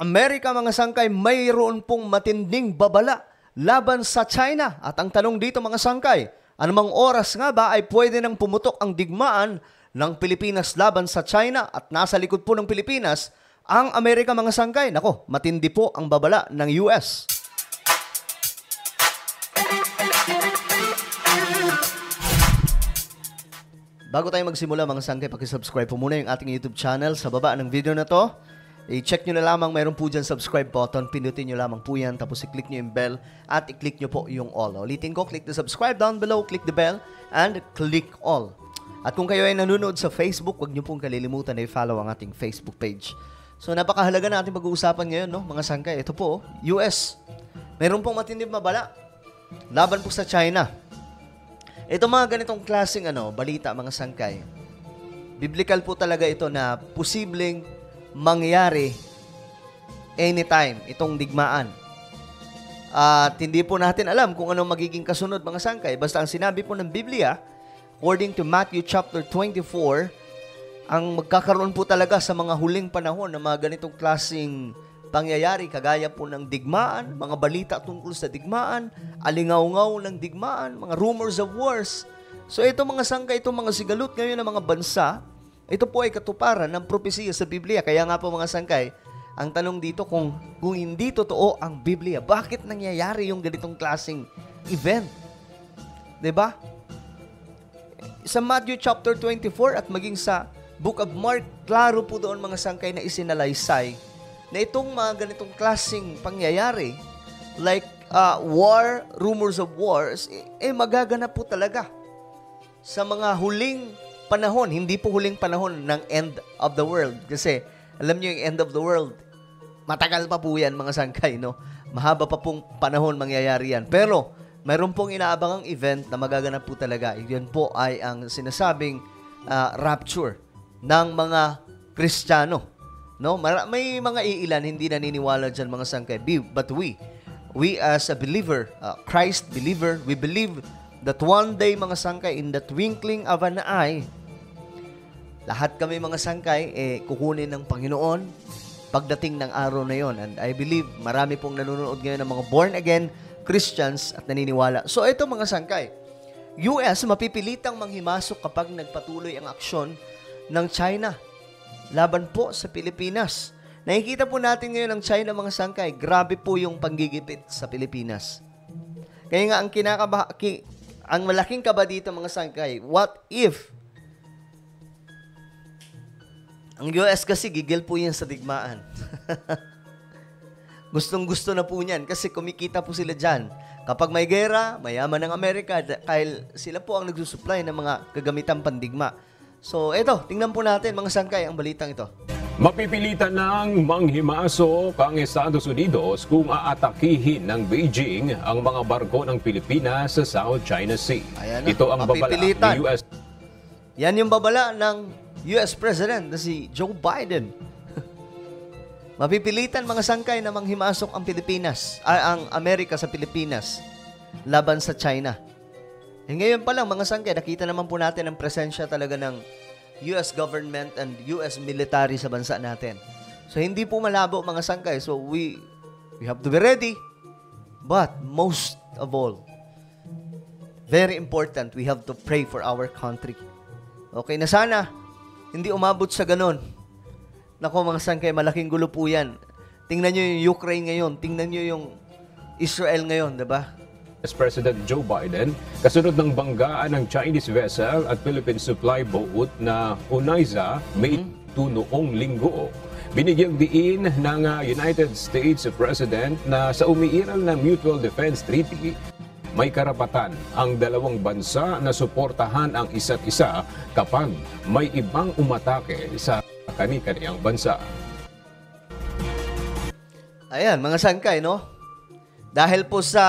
Amerika mga sangkay, mayroon pong matinding babala laban sa China. At ang tanong dito mga sangkay, anumang oras nga ba ay pwede nang pumutok ang digmaan ng Pilipinas laban sa China at nasa likod po ng Pilipinas ang Amerika mga sangkay? Nako, matindi po ang babala ng US. Bago tayo magsimula mga sangkay, pakisubscribe po muna yung ating YouTube channel sa baba ng video na to. I-check nyo na lamang, mayroon po dyan subscribe button, pinutin nyo lamang po yan, tapos i-click nyo yung bell at i-click nyo po yung all. Ulitin ko, click the subscribe down below, click the bell, and click all. At kung kayo ay nanonood sa Facebook, huwag nyo pong kalilimutan na i-follow ang ating Facebook page. So napakahalaga na ating pag-uusapan ngayon, no, mga sangkay. Ito po, US. Mayroon pong matinding mabala laban po sa China. Ito mga ganitong klaseng balita mga sangkay. Biblical po talaga ito na posibleng mangyari anytime itong digmaan. At hindi po natin alam kung anong magiging kasunod mga sangkay. Basta ang sinabi po ng Biblia, according to Matthew chapter 24, ang magkakaroon po talaga sa mga huling panahon ng mga ganitong klaseng pangyayari, kagaya po ng digmaan, mga balita tungkol sa digmaan, alingaw-ngaw ng digmaan, mga rumors of wars. So ito mga sangkay, ito mga sigalot ngayon ng mga bansa, ito po ay katuparan ng propesiya sa Biblia. Kaya nga po mga sangkay, ang tanong dito kung hindi totoo ang Biblia, bakit nangyayari yung ganitong klaseng event? 'Di ba? Sa Matthew chapter 24 at maging sa Book of Mark, klaro po doon mga sangkay na isinalaysay na itong mga ganitong klaseng pangyayari, like war, rumors of wars, magaganap po talaga sa mga huling panahon, hindi po huling panahon ng end of the world. Kasi, alam niyo yung end of the world, matagal pa po yan mga sangkay, no? Mahaba pa pong panahon mangyayari yan. Pero, mayroon pong inaabangang event na magaganap po talaga. Yan po ay ang sinasabing rapture ng mga Kristiyano. No? May mga iilan hindi naniniwala dyan mga sangkay. But we as a believer, Christ believer, we believe that one day mga sangkay, in the twinkling of an eye, lahat kami mga sangkay, kukunin ng Panginoon pagdating ng araw na yon. And I believe marami pong nanonood ngayon ng mga born-again Christians at naniniwala. So ito mga sangkay, US mapipilitang manghimasok kapag nagpatuloy ang aksyon ng China laban po sa Pilipinas. Nakikita po natin ngayon ang China mga sangkay, grabe po yung panggigipit sa Pilipinas. Kaya nga ang malaking kaba dito mga sangkay, what if ang US kasi gigil po yan sa digmaan. Gustong-gusto na po niyan kasi kumikita po sila dyan. Kapag may gera, mayaman ng Amerika dahil sila po ang nagsusupply ng mga kagamitang pandigma. So, eto, tingnan po natin mga sangkay ang balitang ito. Mapipilitan ng manghimasok ang Estados Unidos kung aatakihin ng Beijing ang mga barko ng Pilipinas sa South China Sea. Ayan, ito ang babala ng US. Yan yung babala ng US President na si Joe Biden. Mapipilitan mga sangkay na manghimasok ang Pilipinas, ang Amerika sa Pilipinas laban sa China. Ngayon pa lang mga sangkay, nakita naman po natin ang presensya talaga ng US government and US military sa bansa natin. So hindi po malabo mga sangkay. So we have to be ready. But most of all, very important, we have to pray for our country. Okay, na sana hindi umabot sa ganun. Nako mga sangkay, malaking gulo po yan. Tingnan nyo yung Ukraine ngayon. Tingnan nyo yung Israel ngayon, diba? As President Joe Biden, kasunod ng banggaan ng Chinese vessel at Philippine supply boat na Onaiza May 2 noong linggo. Binigyang diin ng United States President na sa umiiral na Mutual Defense Treaty, may karapatan ang dalawang bansa na suportahan ang isa't isa kapag may ibang umatake sa kani-kaniyang bansa. Ayan, mga sangkay, no? Dahil po sa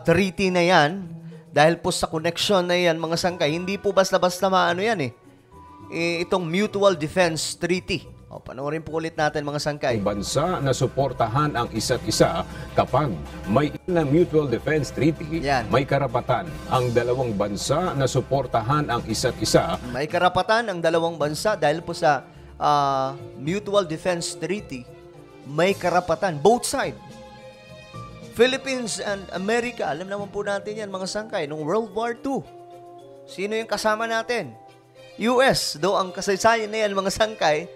treaty na yan, dahil po sa connection na yan, mga sangkay, hindi po basta-basta maano yan itong Mutual Defense Treaty. Panoorin po ulit natin mga sangkay. Bansa na suportahan ang isa't isa kapag may na Mutual Defense Treaty, yan. May karapatan ang dalawang bansa na suportahan ang isa't isa. May karapatan ang dalawang bansa dahil po sa Mutual Defense Treaty may karapatan. Both side. Philippines and America, alam naman po natin yan mga sangkay, noong World War II. Sino yung kasama natin? US. Though ang kasaysayan na yan mga sangkay,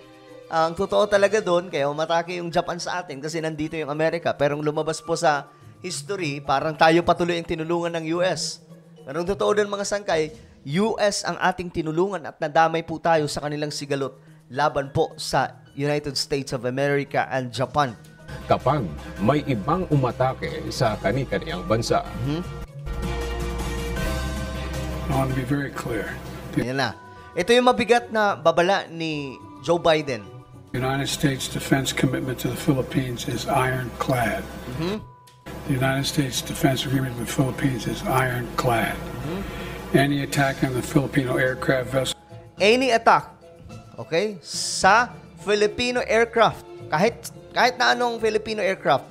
ang totoo talaga doon, kaya umatake yung Japan sa atin kasi nandito yung Amerika. Pero lumabas po sa history, parang tayo patuloy ang tinulungan ng US. Pero ang totoo doon mga sangkay, US ang ating tinulungan at nadamay po tayo sa kanilang sigalot laban po sa United States of America and Japan. Kapag may ibang umatake sa kani-kaniyang bansa. I want to be very clear. Yan na. Ito yung mabigat na babala ni Joe Biden. The United States defense commitment to the Philippines is ironclad. The United States defense agreement with the Philippines is ironclad. Any attack on the Filipino aircraft vessel. Any attack, okay, sa Filipino aircraft, kahit na anong Filipino aircraft,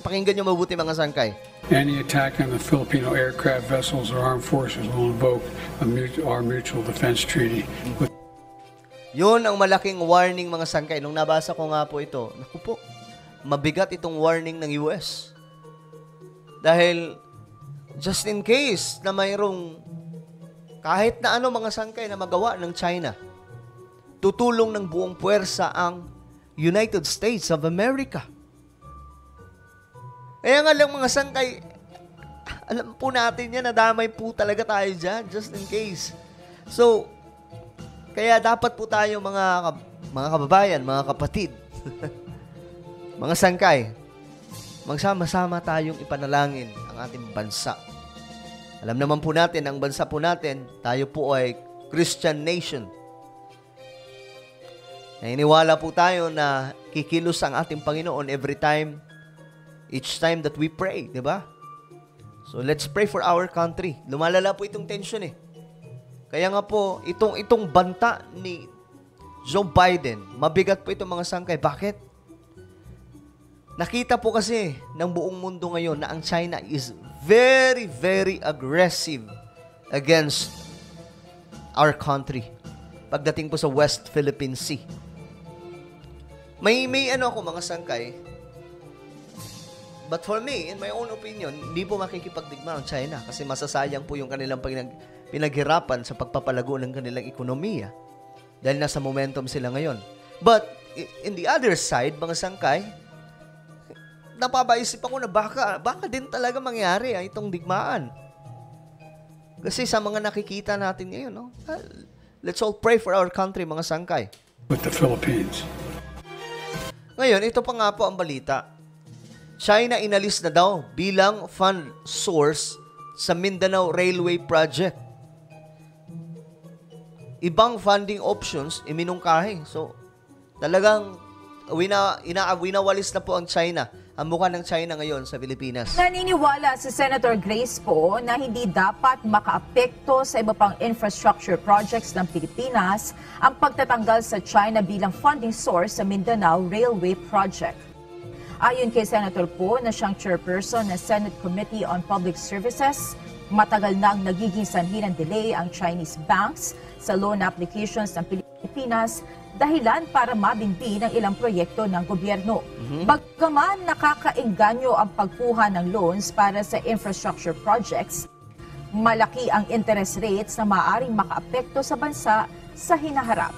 pakinggan nyo mabuti mga sangkay. Any attack on the Filipino aircraft vessels or armed forces will invoke our mutual defense treaty. Yun ang malaking warning mga sangkay. Nung nabasa ko nga po ito, naku po, mabigat itong warning ng US. Dahil, just in case na mayroong kahit na ano mga sangkay na magawa ng China, tutulong ng buong puwersa ang United States of America. Kaya nga lang mga sangkay, alam po natin yan, nadamay po talaga tayo dyan, just in case. So, kaya dapat po tayo mga kababayan, mga kapatid, mga sangkay, magsama-sama tayong ipanalangin ang ating bansa. Alam naman po natin, ang bansa po natin, tayo po ay Christian nation. Naniniwala po tayo na kikilos ang ating Panginoon each time that we pray, di ba? So let's pray for our country. Lumalala po itong tension eh. Kaya nga po, itong banta ni Joe Biden, mabigat po itong mga sangkay. Bakit? Nakita po kasi ng buong mundo ngayon na ang China is very, very aggressive against our country pagdating po sa West Philippine Sea. May ako mga sangkay, but for me, in my own opinion, hindi po makikipagdigma ang China kasi masasayang po yung kanilang pinaghirapan sa pagpapalago ng kanilang ekonomiya dahil nasa momentum sila ngayon. But, in the other side, mga sangkay, napapaisip ako na baka din talaga mangyari itong digmaan. Kasi sa mga nakikita natin ngayon, no? Let's all pray for our country, mga sangkay. With the Philippines. Ngayon, ito pa nga po ang balita. China inalis na daw bilang fund source sa Mindanao Railway Project. Ibang funding options iminungkahi. So, talagang winawalis na po ang China. Ang mukha ng China ngayon sa Pilipinas. Naniniwala si Senator Grace po na hindi dapat makaapekto sa iba pang infrastructure projects ng Pilipinas ang pagtatanggal sa China bilang funding source sa Mindanao Railway Project. Ayon kay Senator po na siyang chairperson ng Senate Committee on Public Services, matagal na ang nagiging sanhi ng delay ang Chinese banks sa loan applications ng Pilipinas dahilan para mabinbi ng ilang proyekto ng gobyerno. Bagaman nakakaengganyo ang pagkuha ng loans para sa infrastructure projects, malaki ang interest rates na maaaring makaapekto sa bansa sa hinaharap.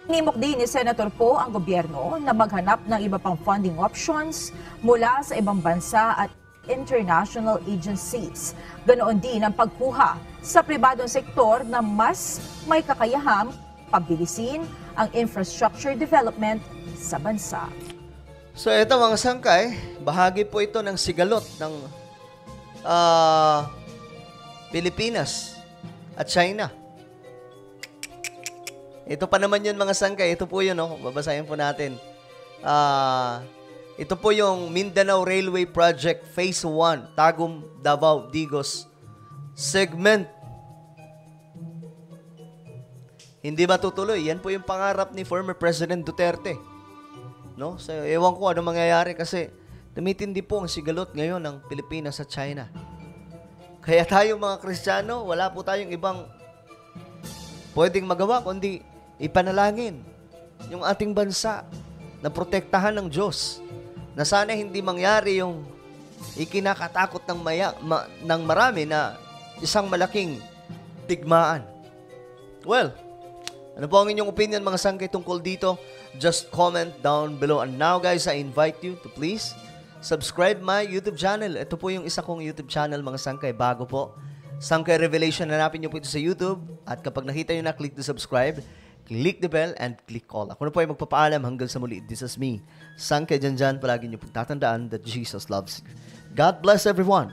Hinimok din ni Senator po ang gobyerno na maghanap ng iba pang funding options mula sa ibang bansa at international agencies. Ganoon din ang pagkuha sa pribadong sektor na mas may kakayahang pabilisin ang infrastructure development sa bansa. So ito mga sangkay, bahagi po ito ng sigalot ng Pilipinas at China. Ito pa naman yun mga sangkay, ito po yun, no? Babasahin po natin. Ito po yung Mindanao Railway Project Phase 1, Tagum, Davao, Digos segment. Hindi matutuloy. Yan po yung pangarap ni former President Duterte. No? So, ewan ko ano mangyayari kasi tumitindi po ang sigalot ngayon ng Pilipinas sa China. Kaya tayo mga Kristiyano, wala po tayong ibang pwedeng magawa kundi ipanalangin yung ating bansa na protektahan ng Diyos. Na sana hindi mangyari yung ikinakatakot ng marami na isang malaking digmaan. Well, ano po ang inyong opinion mga sangkay tungkol dito? Just comment down below. And now guys, I invite you to please subscribe my YouTube channel. Ito po yung isa kong YouTube channel mga sangkay. Bago po. Sangkay Revelation. Hanapin nyo po ito sa YouTube. At kapag nakita nyo na, click the subscribe, click the bell, and click all. Ako na po ay magpapaalam hanggang sa muli. This is me. Sangkay Janjan. Palagi nyo pong tatandaan that Jesus loves you. God bless everyone.